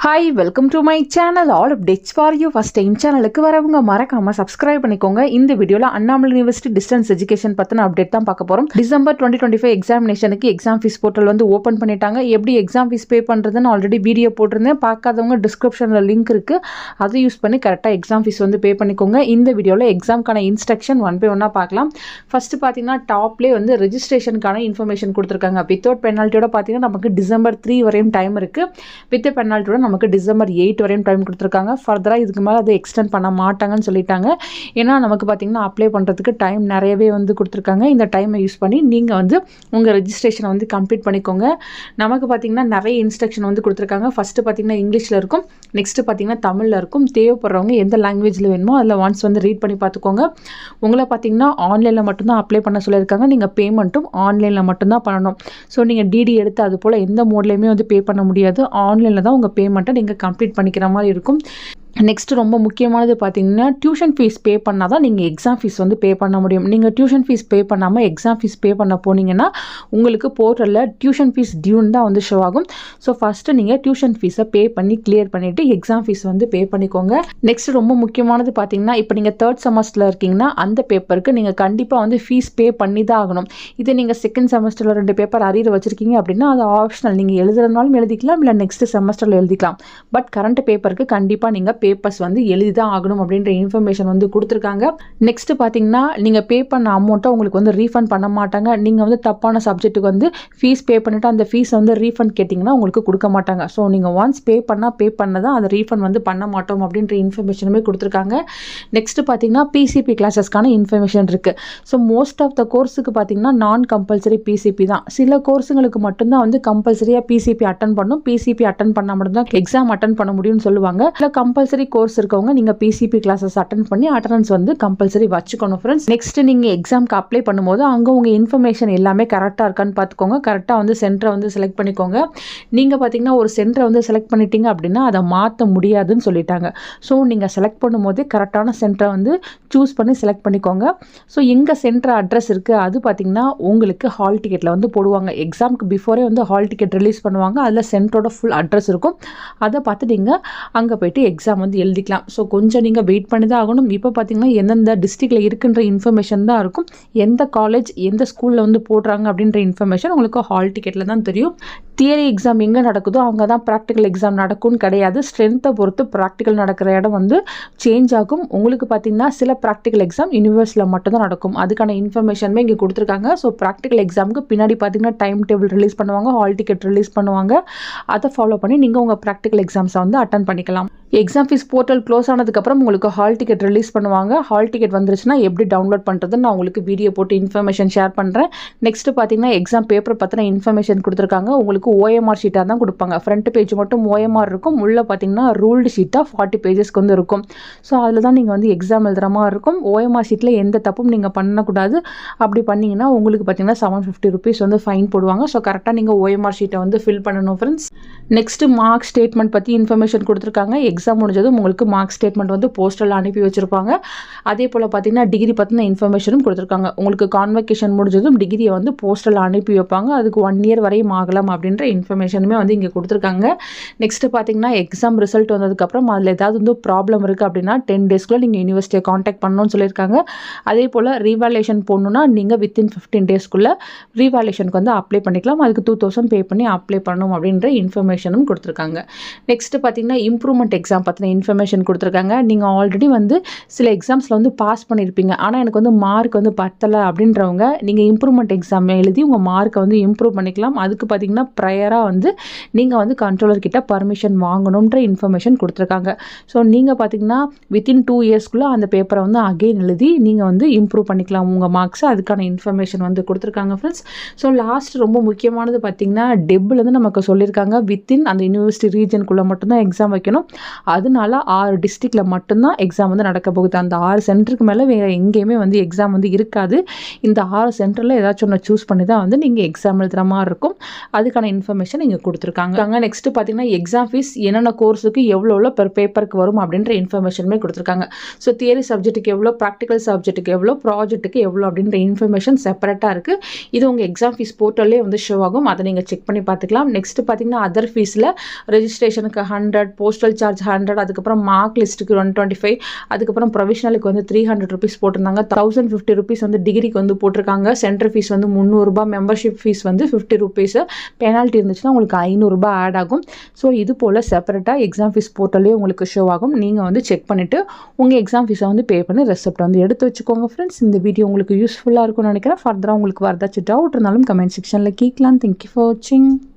Hi, welcome to my channel. All updates for you. First time சேனலுக்கு வரவங்க மறக்காம subscribe பண்ணிக்கோங்க. இந்த வீடியோல அண்ணாமலை யுனிவர்சிட்டி டிஸ்டன்ஸ் எஜுகேஷன் பத்தின அப்டேட் தான் பார்க்க போறோம். டிசம்பர் 2025 எக்ஸாமினேஷனுக்கு எக்ஸாம் ஃபீஸ் போர்ட்டல் வந்து ஓபன் பண்ணிட்டாங்க. எப்படி எக்ஸாம் ஃபீஸ் பே பண்றதுன்னு ஆல்ரெடி வீடியோ போட்டிருந்தேன். பார்க்காதவங்க டிஸ்கிரிப்ஷன்ல லிங்க் இருக்கு. அதை யூஸ் பண்ணி கரெக்ட்டா எக்ஸாம் ஃபீஸ் வந்து பே பண்ணிக்கோங்க. இந்த வீடியோல எக்ஸாம்க்கான இன்ஸ்ட்ரக்ஷன் ஒன் பை ஒன்னா பார்க்கலாம். ஃபர்ஸ்ட் பாத்தீங்கன்னா டாப்லயே வந்து ரெஜிஸ்ட்ரேஷனுக்கான இன்ஃபர்மேஷன் கொடுத்திருக்காங்க. வித்தவுட் பெனால்ட்டியோட பாத்தீங்கன்னா நமக்கு டிசம்பர் 3 வரையும் டைம் இருக்கு. வித் பெனால்ட்டியோட நமக்கு டிசம்பர் 8 வரையும் டைம் கொடுத்துருக்காங்க. ஃபர்தராக இதுக்கு மேலே அதை எக்ஸ்டெண்ட் பண்ண மாட்டாங்கன்னு சொல்லிட்டாங்க. ஏன்னா நமக்கு பார்த்தீங்கன்னா அப்ளை பண்ணுறதுக்கு டைம் நிறையவே வந்து கொடுத்துருக்காங்க. இந்த டைமை யூஸ் பண்ணி நீங்கள் வந்து உங்கள் ரெஜிஸ்ட்ரேஷனை வந்து கம்ப்ளீட் பண்ணிக்கோங்க. நமக்கு பார்த்தீங்கன்னா நிறைய இன்ஸ்ட்ரக்ஷன் வந்து கொடுத்துருக்காங்க. ஃபஸ்ட்டு பார்த்தீங்கன்னா இங்கிலீஷில் இருக்கும், நெக்ஸ்ட்டு பார்த்தீங்கன்னா தமிழில் இருக்கும். தேவைப்படுறவங்க எந்த லாங்குவேஜில் வேணுமோ அதில் ஒன்ஸ் வந்து ரீட் பண்ணி பார்த்துக்கோங்க. உங்களை பார்த்தீங்கன்னா ஆன்லைனில் மட்டும்தான் அப்ளை பண்ண சொல்லியிருக்காங்க. நீங்கள் பேமெண்ட்டும் ஆன்லைனில் மட்டும்தான் பண்ணணும். ஸோ நீங்கள் டிடி எடுத்து அது போல் எந்த மோட்லேயுமே வந்து பே பண்ண முடியாது. ஆன்லைனில் தான் உங்கள் பேமெண்ட்டை நீங்கள் கம்ப்ளீட் பண்ணிக்கிற மாதிரி இருக்கும். நெக்ஸ்ட் ரொம்ப முக்கியமானது பார்த்தீங்கன்னா டியூஷன் ஃபீஸ் பே பண்ணால் தான் நீங்கள் எக்ஸாம் ஃபீஸ் வந்து பே பண்ண முடியும். நீங்கள் டியூஷன் ஃபீஸ் பே பண்ணாமல் எக்ஸாம் ஃபீஸ் பே பண்ண போனீங்கன்னா உங்களுக்கு போர்ட்டலில் டியூஷன் ஃபீஸ் டியூன் தான் வந்து ஷோ ஆகும். ஸோ ஃபஸ்ட்டு நீங்கள் டியூஷன் ஃபீஸை பே பண்ணி கிளியர் பண்ணிவிட்டு எக்ஸாம் ஃபீஸ் வந்து பே பண்ணிக்கோங்க. நெக்ஸ்ட் ரொம்ப முக்கியமானது பார்த்தீங்கன்னா இப்போ நீங்கள் தேர்ட் செமஸ்டரில் இருக்கீங்கன்னா அந்த பேப்பருக்கு நீங்கள் கண்டிப்பாக வந்து ஃபீஸ் பே பண்ணி தான் ஆகணும். இது நீங்கள் செகண்ட் செமஸ்டரில் 2 பேப்பர் அரியர் வச்சுருக்கீங்க அப்படின்னா அது ஆப்ஷனல். நீங்கள் எழுதுறதுனாலும் எழுதிக்கலாம், இல்லை நெக்ஸ்ட் செமஸ்டரில் எழுதிக்கலாம். பட் கரண்ட் பேப்பருக்கு கண்டிப்பாக நீங்கள் பேப்பர்ஸ் வந்து எழுதி தான் ஆகணும் அப்படின்ற இன்ஃபர்மேஷன் வந்து கொடுத்துருக்காங்க. நெக்ஸ்ட் பார்த்தீங்கன்னா நீங்கள் பே பண்ண அமௌண்ட்டை உங்களுக்கு வந்து ரீஃபண்ட் பண்ண மாட்டாங்க. நீங்கள் வந்து தப்பான சப்ஜெக்ட்டுக்கு வந்து ஃபீஸ் பே பண்ணிவிட்டு அந்த ஃபீஸை வந்து ரீஃபண்ட் கேட்டிங்கன்னா உங்களுக்கு கொடுக்க மாட்டாங்க. ஸோ நீங்கள் ஒன்ஸ் பே பண்ணதான் அதை ரீஃபண்ட் வந்து பண்ண மாட்டோம் அப்படின்ற இன்ஃபர்மேஷனுமே கொடுத்துருக்காங்க. நெக்ஸ்ட் பார்த்தீங்கன்னா பிசிபி கிளாஸஸ்க்கான இன்ஃபர்மேஷன் இருக்குது. ஸோ மோஸ்ட் ஆஃப் த கோர்ஸுக்கு பார்த்தீங்கன்னா நான் கம்பல்சரி பிசிபி தான். சில கோர்ஸுங்களுக்கு மட்டும்தான் வந்து கம்பல்சரியாக பிசிபி அட்டன் பண்ணணும். பிசிபி அட்டன் பண்ணால் மட்டும்தான் எக்ஸாம் அட்டன் பண்ண முடியும்னு சொல்லுவாங்க. இல்லை கம்பல்சரி கோர்ஸ் இருக்கவங்க நீங்கள் பிசிபி கிளாஸஸ் அட்டன் பண்ணி அட்டெண்டன்ஸ் வந்து கம்பல்சரி வச்சுக்கணும் ஃப்ரெண்ட்ஸ். நெக்ஸ்ட் நீங்கள் எக்ஸாம்க்கு அப்ளை பண்ணும்போது அங்கே உங்கள் இன்ஃபர்மேஷன் எல்லாமே கரெக்டாக இருக்கான்னு பார்த்துக்கோங்க. கரெக்டாக வந்து சென்டரை வந்து செலக்ட் பண்ணிக்கோங்க. நீங்கள் பார்த்தீங்கன்னா ஒரு சென்டரை வந்து செலக்ட் பண்ணிட்டீங்க அப்படின்னா அதை மாற்ற முடியாதுன்னு சொல்லிட்டாங்க. ஸோ நீங்கள் செலக்ட் பண்ணும்போது கரெக்டான சென்டரை வந்து சூஸ் பண்ணி செலக்ட் பண்ணிக்கோங்க. ஸோ எங்கள் சென்டர் அட்ரஸ் இருக்குது அது பார்த்தீங்கன்னா உங்களுக்கு ஹால் டிக்கெட்டில் வந்து போடுவாங்க. எக்ஸாமுக்கு பிஃபோரே வந்து ஹால் டிக்கெட் ரிலீஸ் பண்ணுவாங்க. அதில் சென்டரோட ஃபுல் அட்ரஸ் இருக்கும். அதை பார்த்து நீங்கள் அங்கே போய்ட்டு எக்ஸாம் வந்து எழுதிக்கலாம். ஸோ கொஞ்சம் நீங்கள் வெயிட் பண்ணி தான் ஆகணும். இப்போ பார்த்தீங்கன்னா எந்தெந்த டிஸ்ட்ரிக்டில் இருக்குன்ற இன்ஃபர்மேஷன் தான் இருக்கும். எந்த காலேஜ் எந்த ஸ்கூலில் வந்து போடுறாங்க அப்படின்ற இன்ஃபர்மேஷன் உங்களுக்கு ஹால் டிக்கெட்டில் தான் தெரியும். தியரி எக்ஸாம் எங்கே நடக்குதோ அங்கே தான் ப்ராக்டிக்கல் எக்ஸாம் நடக்கும்னு கிடையாது. ஸ்ட்ரென்த்தை பொறுத்து ப்ராக்டிக்கல் நடக்கிற இடம் வந்து சேஞ்ச் ஆகும். உங்களுக்கு பார்த்தீங்கன்னா சில ப்ராக்டிக்கல் எக்ஸாம் யூனிவர்ஸில் மட்டும்தான் நடக்கும். அதுக்கான இன்ஃபர்மேஷனுமே இங்கே கொடுத்துருக்காங்க. ஸோ ப்ராக்டிக்கல் எக்ஸாமுக்கு பின்னாடி பார்த்தீங்கன்னா டைம் டேபிள் ரிலீஸ் பண்ணுவாங்க, ஹால் டிக்கெட் ரிலீஸ் பண்ணுவாங்க. அதை ஃபாலோ பண்ணி நீங்கள் உங்கள் ப்ராக்டிக்கல் எக்ஸாம்ஸை வந்து அட்டன் பண்ணிக்கலாம். எக்ஸாம் ஃபீஸ் போர்ட்டல் க்ளோஸ் ஆனதுக்கப்புறம் உங்களுக்கு ஹால் டிக்கெட் ரிலீஸ் பண்ணுவாங்க. ஹால் டிக்கெட் வந்துருச்சுன்னா எப்படி டவுன்லோட் பண்ணுறதுன்னு நான் உங்களுக்கு வீடியோ போட்டு இன்ஃபர்மேஷன் ஷேர் பண்ணுறேன். நெக்ஸ்ட் பார்த்தீங்கன்னா எக்ஸாம் பேப்பர் பற்றின இன்ஃபர்மேஷன் கொடுத்துருக்காங்க. உங்களுக்கு OMR ஷீட்டாக தான் கொடுப்பாங்க. ஃப்ரண்ட் பேஜ் மட்டும் OMR இருக்கும். உள்ளே பார்த்தீங்கன்னா ரூல்டு ஷீட்டாக 40 பேஜஸ்க்கு வந்து இருக்கும். ஸோ அதில் தான் நீங்கள் வந்து எக்ஸாம் எழுதுகிற மாதிரி இருக்கும். OMR ஷீட்டில் எந்த தப்பும் நீங்கள் பண்ணக்கூடாது. அப்படி பண்ணிங்கன்னா உங்களுக்கு பார்த்தீங்கன்னா 750 rupees வந்து ஃபைன் போடுவாங்க. ஸோ கரெக்டாக நீங்கள் OMR ஷீட்டை வந்து ஃபில் பண்ணணும் ஃப்ரெண்ட்ஸ். நெக்ஸ்ட் மார்க் ஸ்டேட்மெண்ட் பற்றி இன்ஃபர்மேஷன் கொடுத்துருக்காங்க. எக்ஸாம் முடிஞ்சதும் உங்களுக்கு மார்க் ஸ்டேட்மெண்ட் வந்து போஸ்டரில் அனுப்பி வச்சிருப்பாங்க. அதே போல் பார்த்தீங்கன்னா டிகிரி பற்றின இன்ஃபர்மேஷனும் கொடுத்துருக்காங்க. உங்களுக்கு கான்வெகேஷன் முடிஞ்சதும் டிகிரியை வந்து போஸ்டரில் அனுப்பி வைப்பாங்க. அதுக்கு 1 year வரையும் ஆகலாம் அப்படின்ற இன்ஃபர்மேஷனுமே வந்து இங்கே கொடுத்துருக்காங்க. நெக்ஸ்ட் பார்த்தீங்கன்னா எக்ஸாம் ரிசல்ட் வந்ததுக்கப்புறம் அதில் ஏதாவது வந்து ப்ராப்ளம் இருக்குது அப்படின்னா 10 daysக்குள்ளே நீங்கள் யூனிவர்சிட்டியை காண்டாக்ட் பண்ணணும்னு சொல்லியிருக்காங்க. அதே போல் ரீவாலுவேஷன் போடணுன்னா நீங்கள் வித்தின் 15 daysக்குள்ளே ரீவாலுவேஷனுக்கு வந்து அப்ளை பண்ணிக்கலாம். அதுக்கு 2000 பே பண்ணி அப்ளை பண்ணணும் அப்படின்ற இன்ஃபர்மேஷனும் கொடுத்துருக்காங்க. நெக்ஸ்ட் பார்த்தீங்கன்னா இம்ப்ரூவ்மெண்ட் எக்ஸாம் பற்றின இன்ஃபர்மேஷன் கொடுத்துருக்காங்க. நீங்கள் ஆல்ரெடி வந்து சில எக்ஸாம்ஸில் வந்து பாஸ் பண்ணியிருப்பீங்க, ஆனால் எனக்கு வந்து மார்க் வந்து பத்தலை அப்படின்றவங்க நீங்கள் இம்ப்ரூவ்மெண்ட் எக்ஸாம் எழுதி உங்கள் மார்க்கை வந்து இம்ப்ரூவ் பண்ணிக்கலாம். அதுக்கு பார்த்தீங்கன்னா ப்ரையராக வந்து நீங்கள் வந்து கண்ட்ரோலர் கிட்ட பர்மிஷன் வாங்கணுன்ற இன்ஃபர்மேஷன் கொடுத்துருக்காங்க. ஸோ நீங்கள் பார்த்தீங்கன்னா வித்தின் 2 yearsக்குள்ளே அந்த பேப்பரை வந்து அகெயின் எழுதி நீங்கள் வந்து இம்ப்ரூவ் பண்ணிக்கலாம் உங்கள் மார்க்ஸை. அதுக்கான இன்ஃபர்மேஷன் வந்து கொடுத்துருக்காங்க ஃப்ரெண்ட்ஸ். ஸோ லாஸ்ட் ரொம்ப முக்கியமானது பார்த்தீங்கன்னா டெப்லேருந்து நமக்கு சொல்லியிருக்காங்க வித்தின் அந்த யூனிவர்சிட்டி ரீஜனுக்குள்ளே மட்டும்தான் எக்ஸாம் வைக்கணும். அதனால 6 டிஸ்ட்ரிக்டில் மட்டும்தான் எக்ஸாம் வந்து நடக்க போகுது. அந்த 6 சென்டருக்கு மேலே வேறு எங்கேயுமே வந்து எக்ஸாம் வந்து இருக்காது. இந்த 6 சென்டரில் ஏதாச்சும் ஒன்று சூஸ் பண்ணி தான் வந்து நீங்கள் எக்ஸாம் எழுதுகிற மாதிரி இருக்கும். அதுக்கான இன்ஃபர்மேஷன் இங்கே கொடுத்துருக்காங்க. நெக்ஸ்ட் பார்த்தீங்கன்னா எக்ஸாம் ஃபீஸ் என்னென்ன கோர்ஸுக்கு எவ்வளோ பெர் பேப்பருக்கு வரும் அப்படின்ற இன்ஃபர்மேஷனுமே கொடுத்துருக்காங்க. ஸோ தியரி சப்ஜெக்ட்டுக்கு எவ்வளோ, ப்ராக்டிக்கல் சப்ஜெக்ட்டுக்கு எவ்வளோ, ப்ராஜெக்ட்டுக்கு எவ்வளோ அப்படின்ற இன்ஃபர்மேஷன் செப்பரேட்டாக இருக்குது. இது உங்கள் எக்ஸாம் ஃபீஸ் போர்ட்டல்லே வந்து ஷோ ஆகும். அதை நீங்கள் செக் பண்ணி பார்த்துக்கலாம். நெக்ஸ்ட் பார்த்தீங்கன்னா அதர் ஃபீஸில் ரெஜிஸ்ட்ரேஷனுக்கு 100, போஸ்டல் சார்ஜ் 100, அதுக்கப்புறம் மார்க் லிஸ்ட்டுக்கு 125, அதுக்கப்புறம் ப்ரொவிஷனலுக்கு வந்து 300 ருபீஸ் போட்டிருந்தாங்க. 1050 ருபீஸ் வந்து டிகிரிக்கு வந்து போட்டிருக்காங்க. சென்டர் ஃபீஸ் வந்து 300 ரூபாய், மெம்பர்ஷிப் ஃபீஸ் வந்து 50 ருபீஸ், பெனால்ட்டி இருந்துச்சுன்னா உங்களுக்கு 500 ரூபாய் ஆட் ஆகும். ஸோ இது போல் செப்பரேட்டாக எக்ஸாம் ஃபீஸ் போர்ட்டலே உங்களுக்கு ஷோ ஆகும். நீங்கள் வந்து செக் பண்ணிவிட்டு உங்கள் எக்ஸாம் ஃபீஸை வந்து பே பண்ணி ரெசிப்ட் வந்து எடுத்து வச்சுக்கோங்க. ஃப்ரெண்ட்ஸ், இந்த வீடியோ உங்களுக்கு யூஸ்ஃபுல்லாக இருக்கும்னு நினைக்கிறேன். ஃபர்தராக உங்களுக்கு வரதாச்சும் டவுட் இருந்தாலும் கமெண்ட் செக்ஷனில் கேட்கலாம். தேங்க்யூ ஃபார் வாட்சிங்.